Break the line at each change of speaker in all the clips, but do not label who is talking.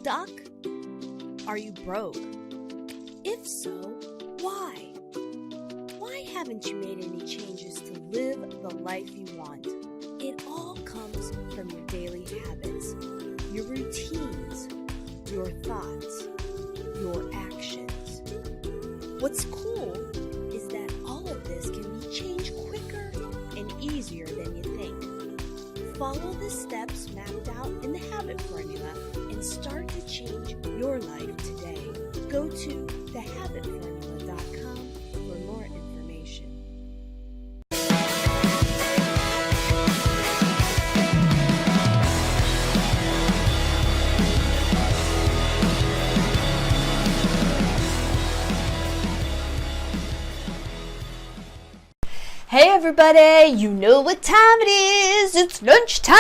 stuck? Are you broke? If so, why? Why haven't you made any changes to live the life you want? It all comes from your daily habits, your routines, your thoughts, your actions. What's cool is that all of this can be changed quicker and easier than you think. Follow the steps mapped out in the habit formula and start to change your life today. Go to thehabitformula.com for more information.
Hey everybody, you know what time it is. It's lunchtime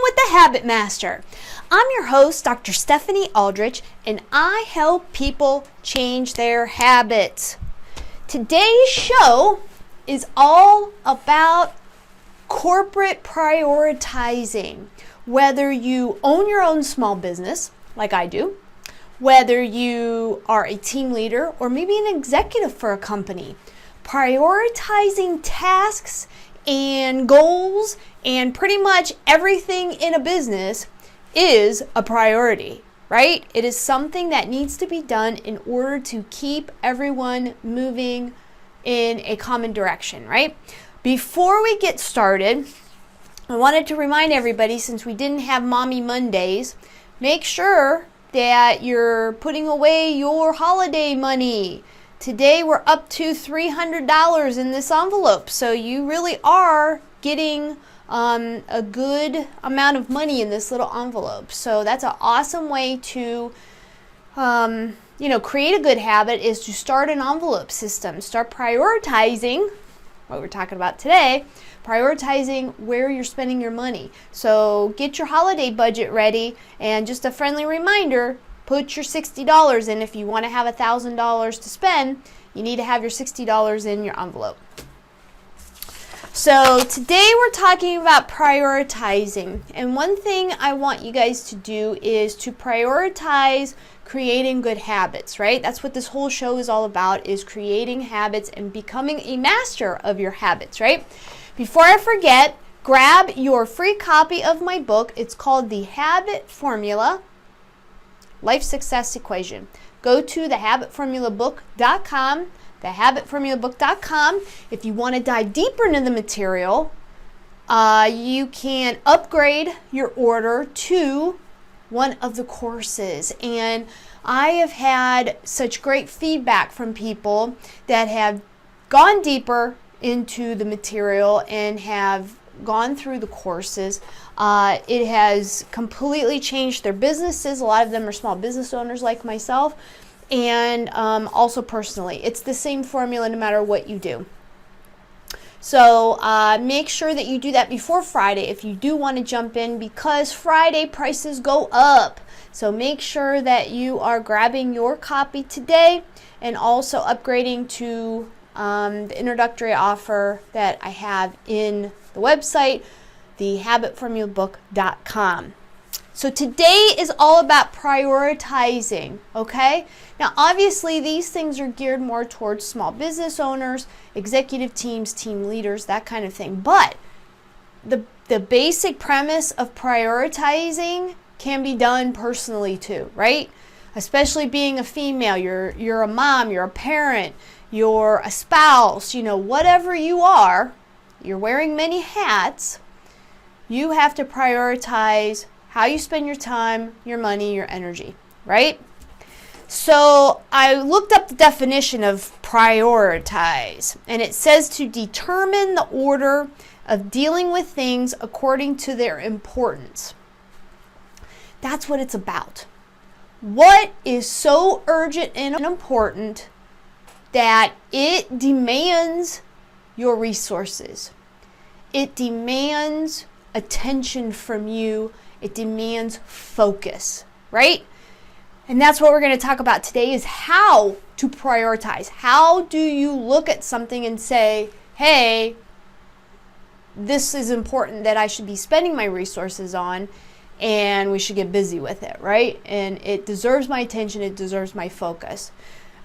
with the Habit Master. I'm your host, Dr. Stephanie Aldrich, and I help people change their habits. Today's show is all about corporate prioritizing. Whether you own your own small business, like I do, whether you are a team leader or maybe an executive for a company, prioritizing tasks and goals and pretty much everything in a business is a priority, right? It is something that needs to be done in order to keep everyone moving in a common direction, right? Before we get started, I wanted to remind everybody, since we didn't have Mommy Mondays, make sure that you're putting away your holiday money. Today we're up to $300 in this envelope, so you really are getting a good amount of money in this little envelope. So that's an awesome way to create a good habit, is to start an envelope system. Start prioritizing what we're talking about today, prioritizing where you're spending your money. So get your holiday budget ready, and just a friendly reminder, put your $60 in. If you want to have $1,000 to spend, you need to have your $60 in your envelope. So today we're talking about prioritizing. And one thing I want you guys to do is to prioritize creating good habits, right? That's what this whole show is all about, is creating habits and becoming a master of your habits, right? Before I forget, grab your free copy of my book. It's called The Habit Formula, Life Success Equation. Go to thehabitformulabook.com, thehabitformulabook.com. If you want to dive deeper into the material, you can upgrade your order to one of the courses. And I have had such great feedback from people that have gone deeper into the material and have gone through the courses. It has completely changed their businesses. A lot of them are small business owners like myself, and also personally. It's the same formula no matter what you do. So make sure that you do that before Friday if you do want to jump in, because Friday prices go up. So make sure that you are grabbing your copy today and also upgrading to the introductory offer that I have in the website, thehabitformulabook.com. So today is all about prioritizing, okay? Now, obviously, these things are geared more towards small business owners, executive teams, team leaders, that kind of thing. But the basic premise of prioritizing can be done personally too, right? Especially being a female, you're a mom, you're a parent, you're a spouse, whatever you are, you're wearing many hats. You have to prioritize how you spend your time, your money, your energy, right? So I looked up the definition of prioritize, and it says to determine the order of dealing with things according to their importance. That's what it's about. What is so urgent and important that it demands your resources? It demands attention from you. It demands focus, right? And that's what we're going to talk about today, is how to prioritize. How do you look at something and say, hey, this is important that I should be spending my resources on, and we should get busy with it, right? And it deserves my attention, it deserves my focus.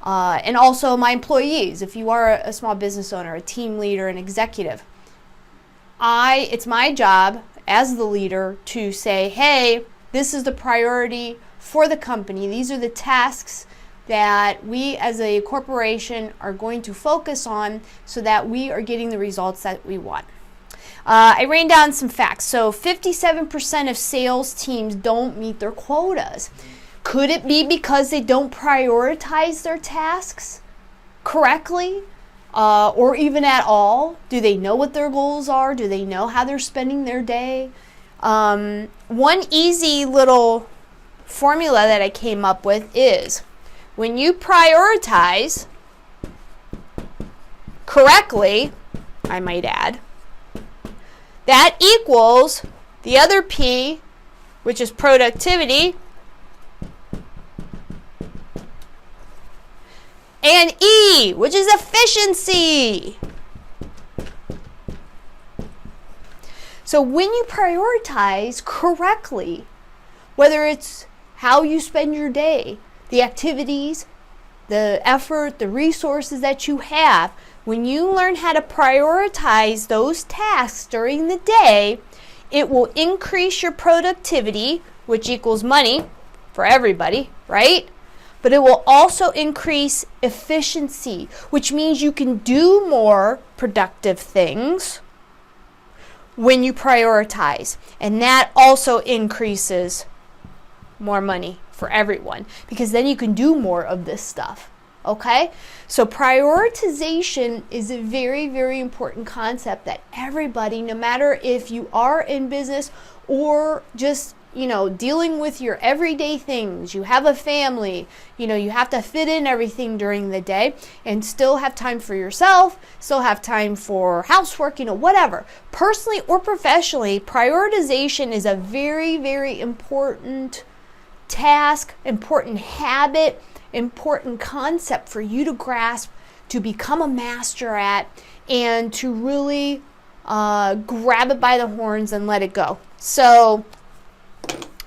And also my employees, if you are a small business owner, a team leader, an executive, it's my job as the leader to say, hey, this is the priority for the company. These are the tasks that we as a corporation are going to focus on so that we are getting the results that we want. I ran down some facts. So 57% of sales teams don't meet their quotas. Could it be because they don't prioritize their tasks correctly or even at all? Do they know what their goals are? Do they know how they're spending their day? One easy little formula that I came up with is when you prioritize correctly, I might add, that equals the other P, which is productivity, and E, which is efficiency. So when you prioritize correctly, whether it's how you spend your day, the activities, the effort, the resources that you have, when you learn how to prioritize those tasks during the day, it will increase your productivity, which equals money for everybody, right? But it will also increase efficiency, which means you can do more productive things when you prioritize. And that also increases more money for everyone because then you can do more of this stuff. Okay? So prioritization is a very, very important concept that everybody, no matter if you are in business or just, dealing with your everyday things, you have a family, you have to fit in everything during the day and still have time for yourself, still have time for housework, whatever. Personally or professionally, prioritization is a very, very important task, important habit, important concept for you to grasp, to become a master at, and to really grab it by the horns and let it go. So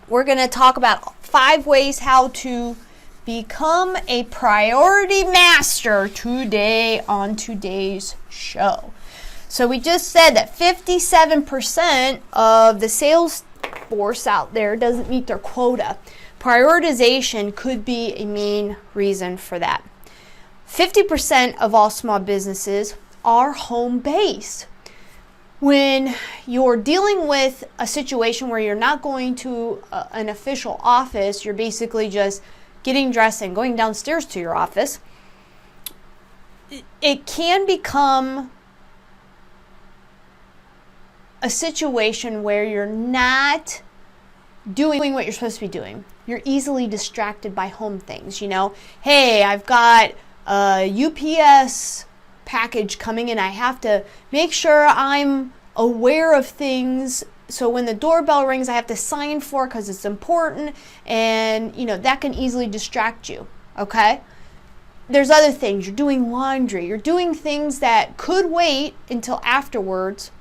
we're going to talk about 5 ways how to become a priority master today on today's show. So we just said that 57% of the sales force out there doesn't meet their quota. Prioritization could be a main reason for that. 50% of all small businesses are home-based. When you're dealing with a situation where you're not going to an official office, you're basically just getting dressed and going downstairs to your office, it can become a situation where you're not doing what you're supposed to be doing. You're easily distracted by home things, Hey, I've got a UPS package coming in. I have to make sure I'm aware of things. So when the doorbell rings, I have to sign for it because it's important. And, that can easily distract you, okay? There's other things. You're doing laundry. You're doing things that could wait until afterwards.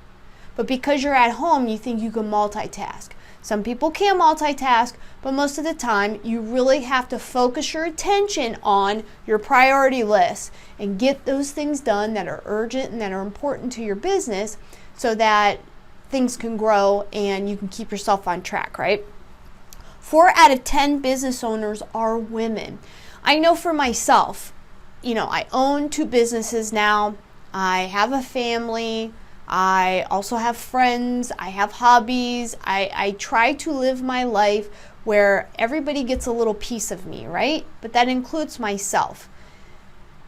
But because you're at home, you think you can multitask. Some people can multitask, but most of the time you really have to focus your attention on your priority list and get those things done that are urgent and that are important to your business so that things can grow and you can keep yourself on track, right? 4 out of 10 business owners are women. I know for myself, I own 2 businesses now. I have a family. I also have friends, I have hobbies. I try to live my life where everybody gets a little piece of me, right? But that includes myself.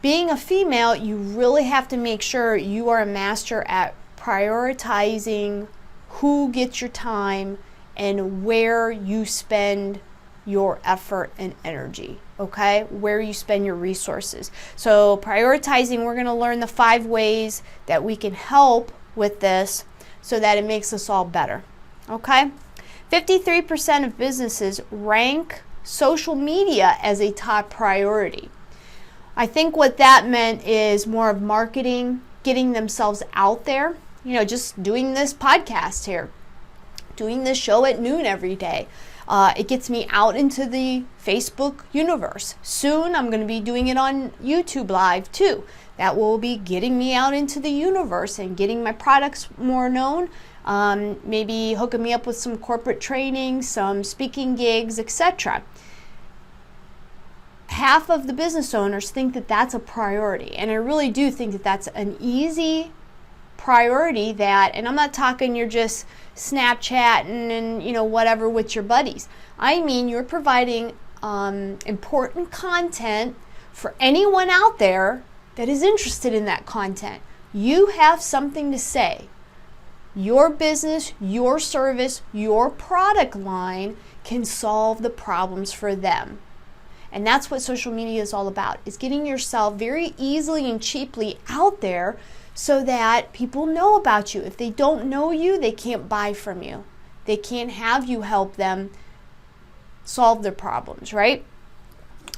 Being a female, you really have to make sure you are a master at prioritizing who gets your time and where you spend your effort and energy, okay? Where you spend your resources. So prioritizing, we're going to learn the 5 ways that we can help with this so that it makes us all better, okay? 53% of businesses rank social media as a top priority. I think what that meant is more of marketing, getting themselves out there, just doing this podcast here, doing this show at noon every day. It gets me out into the Facebook universe. Soon I'm going to be doing it on YouTube Live too. That will be getting me out into the universe and getting my products more known. Maybe hooking me up with some corporate training, some speaking gigs, etc. Half of the business owners think that that's a priority, and I really do think that that's an easy priority. And I'm not talking you're just Snapchatting and whatever with your buddies. I mean you're providing important content for anyone out there that is interested in that content. You have something to say. Your business, your service, your product line can solve the problems for them. And that's what social media is all about, is getting yourself very easily and cheaply out there so that people know about you. If they don't know you, they can't buy from you. They can't have you help them solve their problems, right?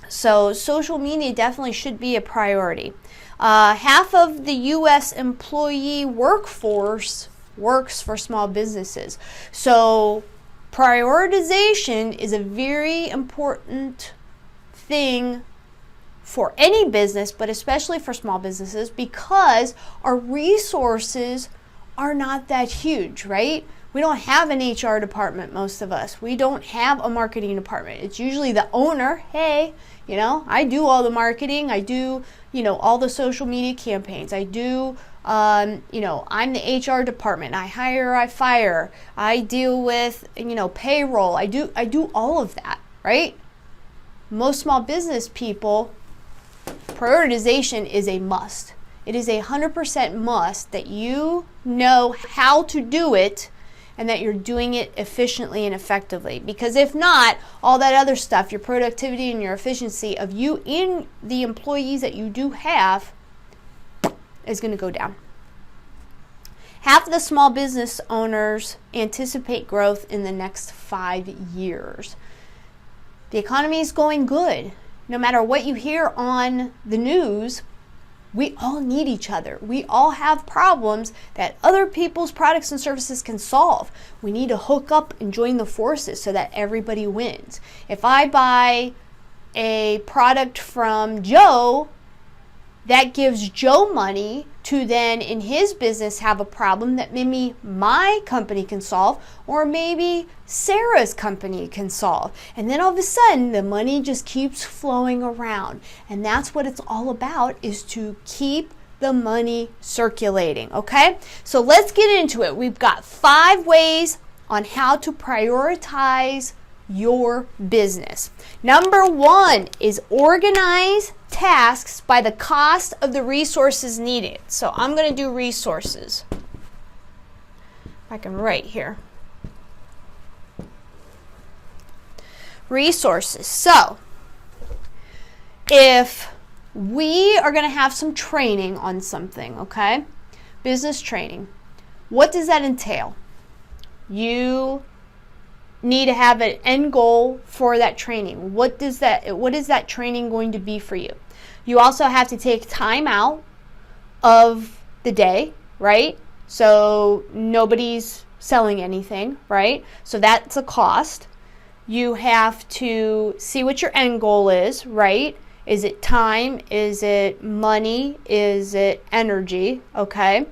So social media definitely should be a priority. Half of the U.S. employee workforce works for small businesses. So prioritization is a very important thing for any business, but especially for small businesses, because our resources are not that huge, right? We don't have an HR department, most of us. We don't have a marketing department. It's usually the owner. Hey, I do all the marketing. I do, all the social media campaigns. I do, I'm the HR department. I hire, I fire. I deal with, payroll. I do all of that, right? Most small business people, prioritization is a must. It is 100% must that you know how to do it and that you're doing it efficiently and effectively. Because if not, all that other stuff, your productivity and your efficiency of you in the employees that you do have is going to go down. Half of the small business owners anticipate growth in the next 5 years. The economy is going good. No matter what you hear on the news, we all need each other. We all have problems that other people's products and services can solve. We need to hook up and join the forces so that everybody wins. If I buy a product from Joe, that gives Joe money to then in his business have a problem that maybe my company can solve, or maybe Sarah's company can solve. And then all of a sudden the money just keeps flowing around. And that's what it's all about, is to keep the money circulating, okay? So let's get into it. We've got 5 ways on how to prioritize your business. Number 1 is organize tasks by the cost of the resources needed. So I'm going to do resources. I can write here. Resources. So if we are going to have some training on something, okay? Business training. What does that entail? You need to have an end goal for that training. What is that training going to be for you? You also have to take time out of the day, right? So nobody's selling anything, right? So that's a cost. You have to see what your end goal is, right? Is it time? Is it money? Is it energy? Okay.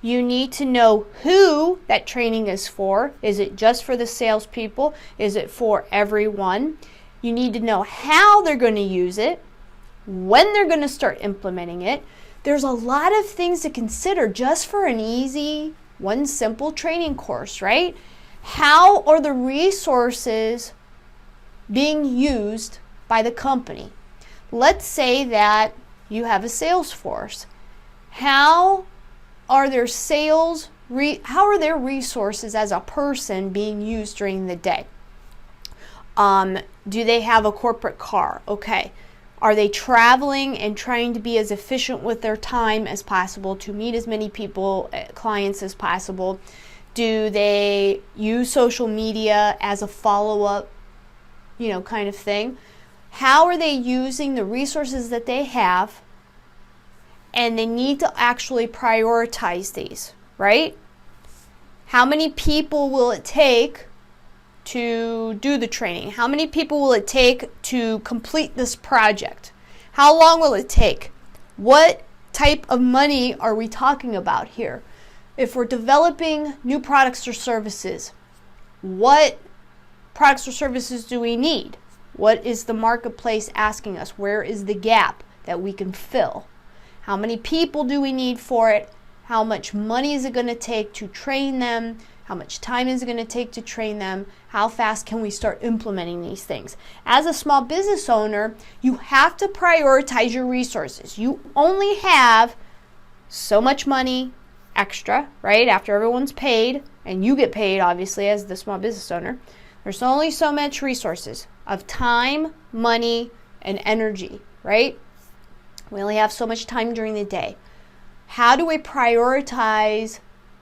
You need to know who that training is for. Is it just for the salespeople? Is it for everyone? You need to know how they're going to use it, when they're going to start implementing it. There's a lot of things to consider just for an easy, one simple training course, right? How are the resources being used by the company? Let's say that you have a sales force. How are their resources as a person being used during the day? Do they have a corporate car? Okay. Are they traveling and trying to be as efficient with their time as possible to meet as many people, clients as possible? Do they use social media as a follow-up, kind of thing? How are they using the resources that they have? And they need to actually prioritize these, right? How many people will it take to do the training? How many people will it take to complete this project? How long will it take? What type of money are we talking about here? If we're developing new products or services, what products or services do we need? What is the marketplace asking us? Where is the gap that we can fill? How many people do we need for it? How much money is it going to take to train them? How much time is it going to take to train them? How fast can we start implementing these things? As a small business owner, you have to prioritize your resources. You only have so much money extra, right? After everyone's paid, and you get paid, obviously, as the small business owner. There's only so much resources of time, money, and energy, right? We only have so much time during the day. How do we prioritize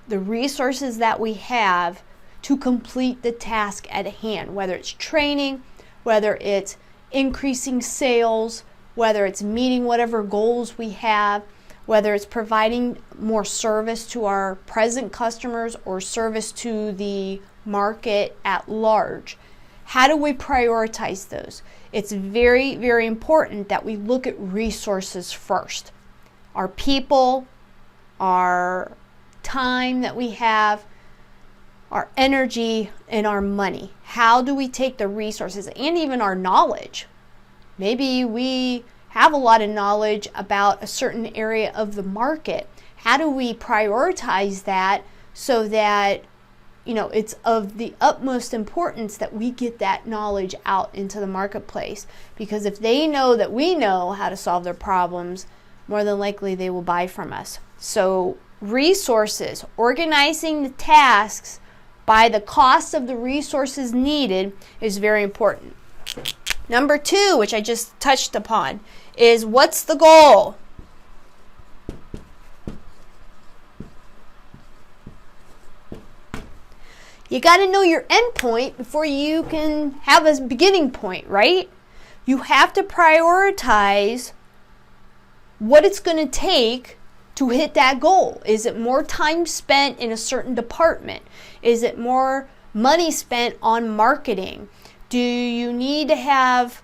the resources that we have to complete the task at hand? Whether it's training, whether it's increasing sales, whether it's meeting whatever goals we have, whether it's providing more service to our present customers or service to the market at large. How do we prioritize those? It's very, very important that we look at resources first. Our people, our time that we have, our energy, and our money. How do we take the resources and even our knowledge? Maybe we have a lot of knowledge about a certain area of the market. How do we prioritize that so that it's of the utmost importance that we get that knowledge out into the marketplace? Because if they know that we know how to solve their problems, more than likely they will buy from us. So resources, organizing the tasks by the cost of the resources needed is very important. Number 2, which I just touched upon, is what's the goal? You got to know your end point before you can have a beginning point, right? You have to prioritize what it's going to take to hit that goal. Is it more time spent in a certain department? Is it more money spent on marketing? Do you need to have,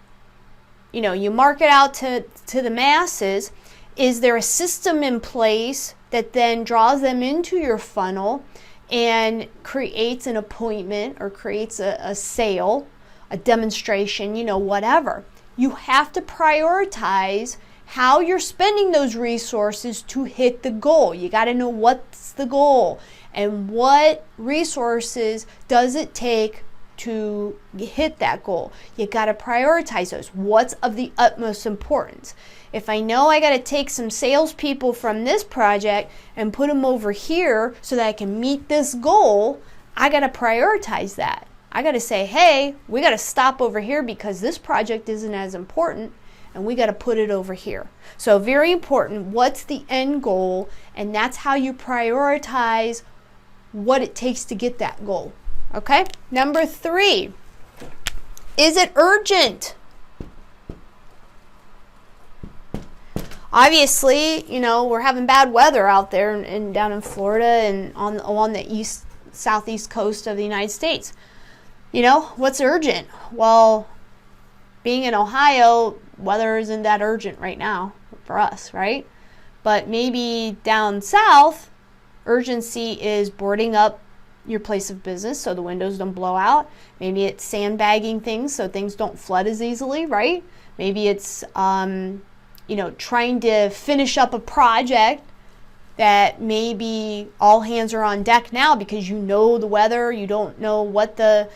you market out to the masses? Is there a system in place that then draws them into your funnel and creates an appointment or creates a sale, a demonstration, whatever? You have to prioritize how you're spending those resources to hit the goal. You got to know what's the goal and what resources does it take to hit that goal. You got to prioritize those. What's of the utmost importance? If I know I got to take some salespeople from this project and put them over here so that I can meet this goal, I got to prioritize that. I got to say, hey, we got to stop over here because this project isn't as important, and we got to put it over here. So very important, what's the end goal? And that's how you prioritize what it takes to get that goal. Okay? Number 3, is it urgent? Obviously, we're having bad weather out there and down in Florida and along the southeast coast of the United States. What's urgent? Well, being in Ohio, weather isn't that urgent right now for us, right? But maybe down south, urgency is boarding up your place of business so the windows don't blow out. Maybe it's sandbagging things so things don't flood as easily, right? Maybe it's trying to finish up a project that maybe all hands are on deck now because the weather, you don't know what the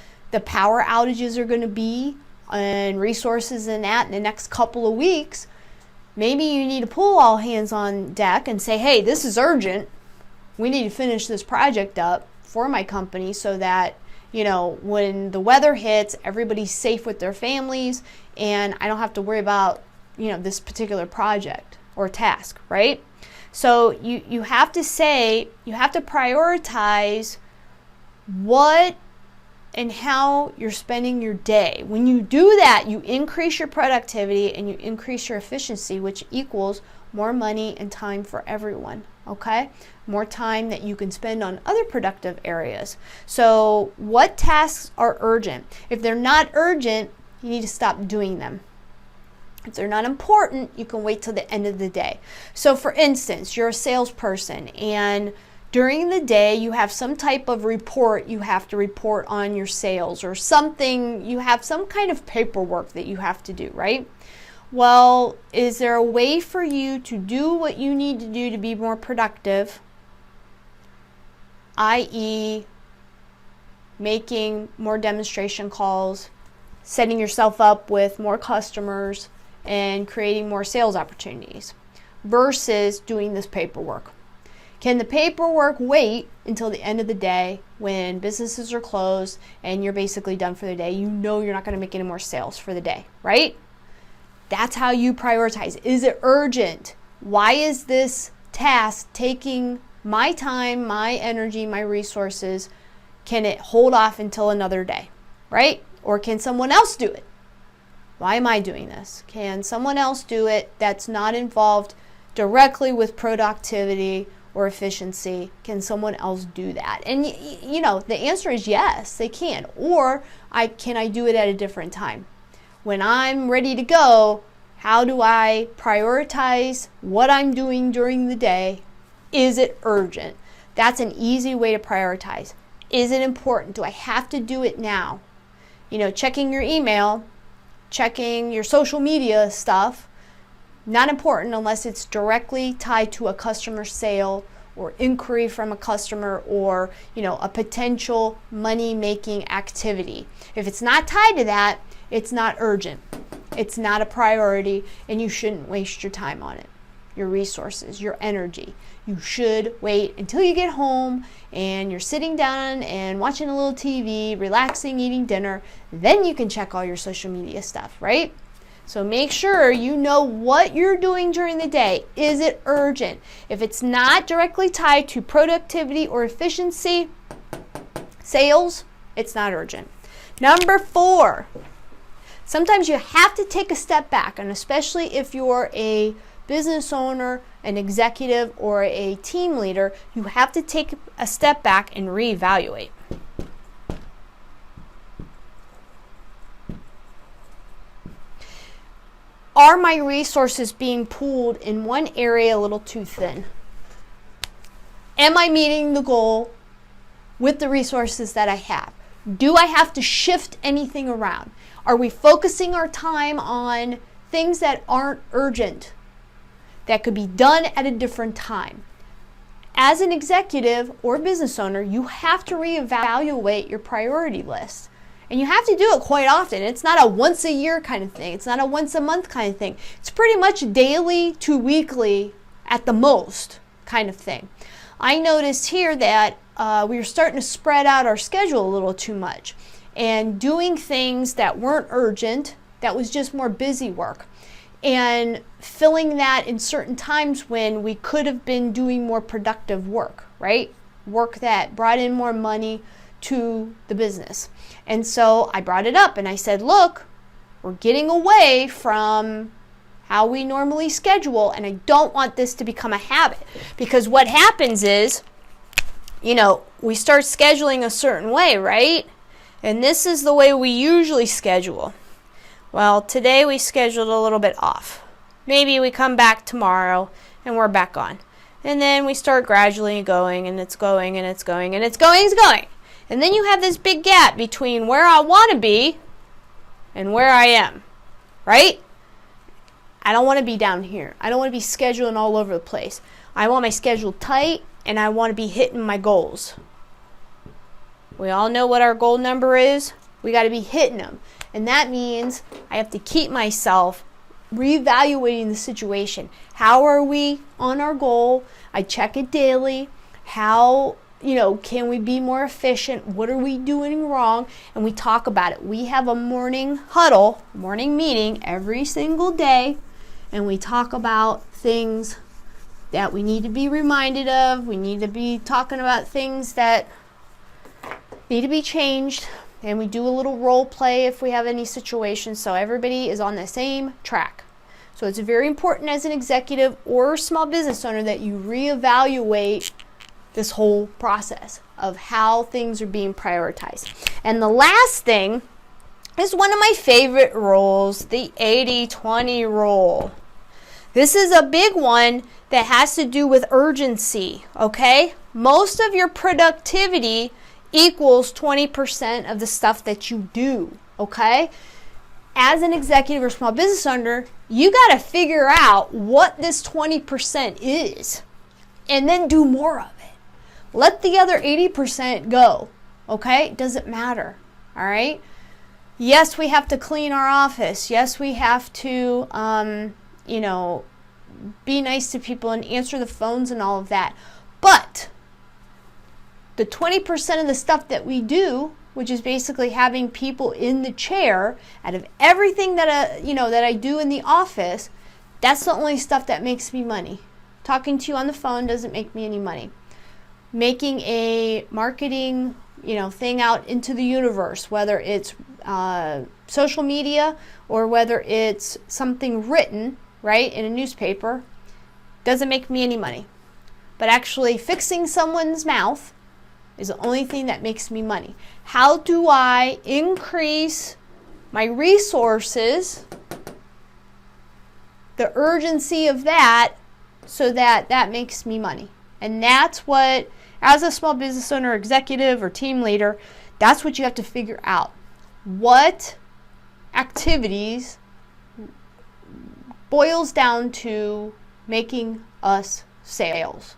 power outages are going to be and resources in the next couple of weeks. Maybe you need to pull all hands on deck and say, hey, this is urgent. We need to finish this project up for my company so that, when the weather hits, everybody's safe with their families and I don't have to worry about, this particular project or task, right? So you have to prioritize what and how you're spending your day. When you do that, you increase your productivity and you increase your efficiency, which equals more money and time for everyone, okay? More time that you can spend on other productive areas. So what tasks are urgent? If they're not urgent, you need to stop doing them. If they're not important, you can wait till the end of the day. So for instance, you're a salesperson and during the day you have some type of report you have to report on your sales or something, you have some kind of paperwork that you have to do, right? Well, is there a way for you to do what you need to do to be more productive, i.e. making more demonstration calls, setting yourself up with more customers, and creating more sales opportunities versus doing this paperwork? Can the paperwork wait until the end of the day when businesses are closed and you're basically done for the day? You know you're not going to make any more sales for the day, right? That's how you prioritize. Is it urgent? Why is this task taking my time, my energy, my resources? Can it hold off until another day, right? Or can someone else do it? Why am I doing this? Can someone else do it that's not involved directly with productivity or efficiency? Can someone else do that? And you know, the answer is yes, they can. Or can I do it at a different time? When I'm ready to go, how do I prioritize what I'm doing during the day? Is it urgent? That's an easy way to prioritize. Is it important? Do I have to do it now? You know, checking your email, checking your social media stuff, not important unless it's directly tied to a customer sale or inquiry from a customer or, you know, a potential money-making activity. If it's not tied to that, it's not urgent. It's not a priority, and you shouldn't waste your time on it, your resources, your energy. You should wait until you get home and you're sitting down and watching a little TV, relaxing, eating dinner. Then you can check all your social media stuff, right? So make sure you know what you're doing during the day. Is it urgent? If it's not directly tied to productivity or efficiency, sales, it's not urgent. Number 4, sometimes you have to take a step back, and especially if you're a business owner, an executive, or a team leader, you have to take a step back and reevaluate. Are my resources being pooled in one area a little too thin? Am I meeting the goal with the resources that I have? Do I have to shift anything around? Are we focusing our time on things that aren't urgent, that could be done at a different time? As an executive or business owner, you have to reevaluate your priority list. And you have to do it quite often. It's not a once a year kind of thing. It's not a once a month kind of thing. It's pretty much daily to weekly at the most kind of thing. I noticed here that we were starting to spread out our schedule a little too much and doing things that weren't urgent, that was just more busy work, and filling that in certain times when we could have been doing more productive work, right? Work that brought in more money to the business. And so I brought it up and I said, look, we're getting away from how we normally schedule, and I don't want this to become a habit, because what happens is, you know, we start scheduling a certain way, right? And this is the way we usually schedule. Well, today we scheduled a little bit off. Maybe we come back tomorrow and we're back on. And then we start gradually going, and it's going, and it's going, and it's going, it's going. And then you have this big gap between where I want to be and where I am, right? I don't want to be down here. I don't want to be scheduling all over the place. I want my schedule tight, and I want to be hitting my goals. We all know what our goal number is. We got to be hitting them. And that means I have to keep myself reevaluating the situation. How are we on our goal? I check it daily. How, can we be more efficient? What are we doing wrong? And we talk about it. We have a morning huddle, morning meeting every single day, and we talk about things that we need to be reminded of. We need to be talking about things that need to be changed, and we do a little role play if we have any situations, so everybody is on the same track. So it's very important as an executive or small business owner that you reevaluate this whole process of how things are being prioritized. And the last thing is one of my favorite rules, the 80-20 rule. This is a big one that has to do with urgency, okay? Most of your productivity equals 20% of the stuff that you do, okay? As an executive or small business owner, you got to figure out what this 20% is and then do more of it. Let the other 80% go, okay? It doesn't matter, all right? Yes, we have to clean our office. Yes, we have to, be nice to people and answer the phones and all of that. But the 20% of the stuff that we do, which is basically having people in the chair, out of everything that I do in the office, that's the only stuff that makes me money. Talking to you on the phone doesn't make me any money. Making a marketing, thing out into the universe, whether it's social media or whether it's something written, right, in a newspaper, doesn't make me any money. But actually fixing someone's mouth is the only thing that makes me money. How do I increase my resources, the urgency of that, so that that makes me money? And that's what, as a small business owner, executive, or team leader, that's what you have to figure out. What activities boils down to making us sales?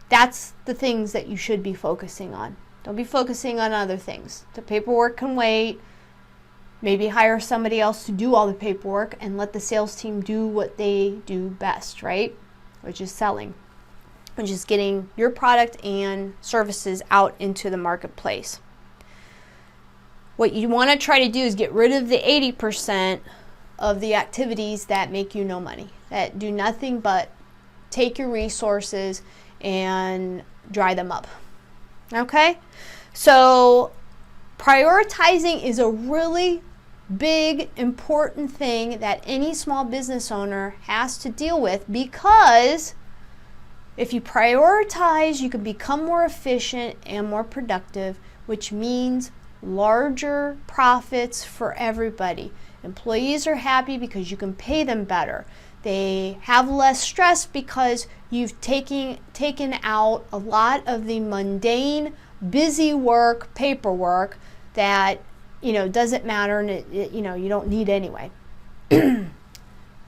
That's the things that you should be focusing on. Don't be focusing on other things. The paperwork can wait. Maybe hire somebody else to do all the paperwork and let the sales team do what they do best, right? Which is selling, which is getting your product and services out into the marketplace. What you want to try to do is get rid of the 80% of the activities that make you no money, that do nothing but take your resources and dry them up. Okay? So prioritizing is a really big, important thing that any small business owner has to deal with, because if you prioritize, you can become more efficient and more productive, which means larger profits for everybody. Employees are happy because you can pay them better. They have less stress because you've taken out a lot of the mundane, busy work, paperwork that doesn't matter and you don't need anyway.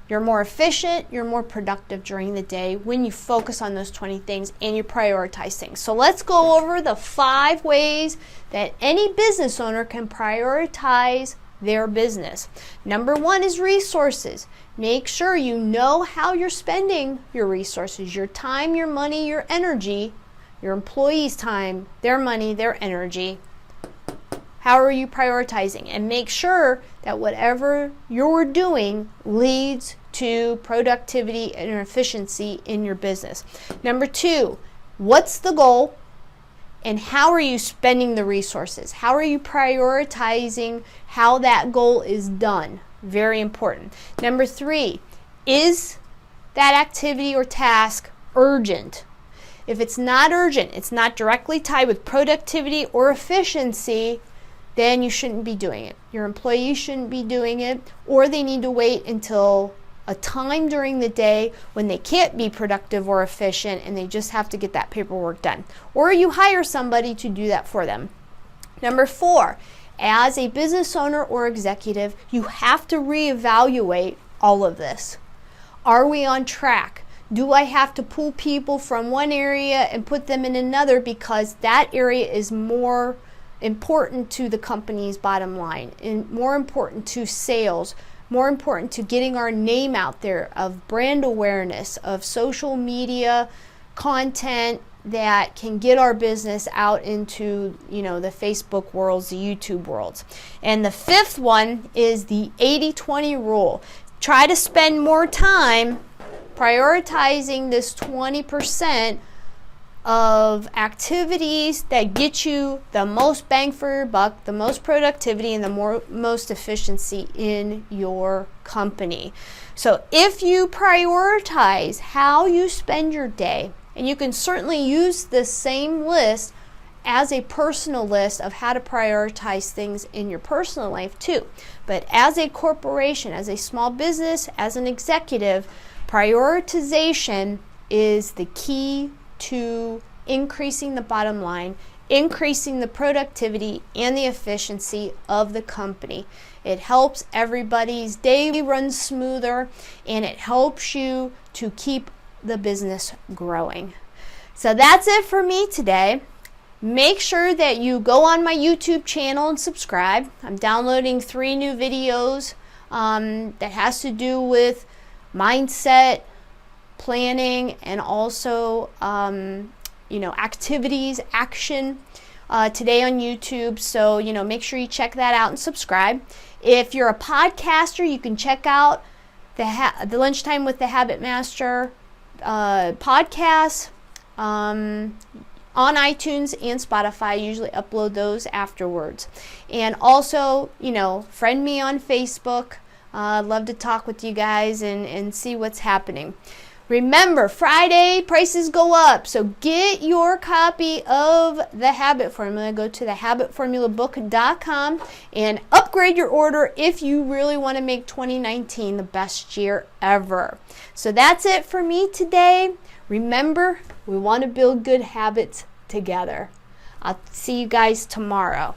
You're more efficient, you're more productive during the day when you focus on those 20 things and you prioritize things. So let's go over the 5 ways that any business owner can prioritize their business. Number 1 is resources. Make sure you know how you're spending your resources, your time, your money, your energy, your employees' time, their money, their energy. How are you prioritizing? And make sure that whatever you're doing leads to productivity and efficiency in your business. Number 2, what's the goal? And how are you spending the resources? How are you prioritizing how that goal is done? Very important. Number 3, is that activity or task urgent? If it's not urgent, it's not directly tied with productivity or efficiency, then you shouldn't be doing it. Your employees shouldn't be doing it, or they need to wait until a time during the day when they can't be productive or efficient and they just have to get that paperwork done. Or you hire somebody to do that for them. Number 4, as a business owner or executive, you have to reevaluate all of this. Are we on track? Do I have to pull people from one area and put them in another because that area is more important to the company's bottom line and more important to sales, more important to getting our name out there, of brand awareness, of social media content that can get our business out into, the Facebook worlds, the YouTube worlds. And the 5th one is the 80-20 rule. Try to spend more time prioritizing this 20% of activities that get you the most bang for your buck, the most productivity, and the most efficiency in your company. So if you prioritize how you spend your day, and you can certainly use this same list as a personal list of how to prioritize things in your personal life too. But as a corporation, as a small business, as an executive, prioritization is the key to increasing the bottom line, increasing the productivity and the efficiency of the company. It helps everybody's day run smoother, and it helps you to keep the business growing. So that's it for me today. Make sure that you go on my YouTube channel and subscribe. I'm downloading 3 new videos that has to do with mindset, planning, and also activities, action today on YouTube. So make sure you check that out and subscribe. If you're a podcaster, you can check out the Lunchtime with the Habit Master podcast on iTunes and Spotify. I usually upload those afterwards. And also, friend me on Facebook. I'd love to talk with you guys and see what's happening. Remember, Friday prices go up, so get your copy of The Habit Formula. Go to thehabitformulabook.com and upgrade your order if you really want to make 2019 the best year ever. So that's it for me today. Remember, we want to build good habits together. I'll see you guys tomorrow.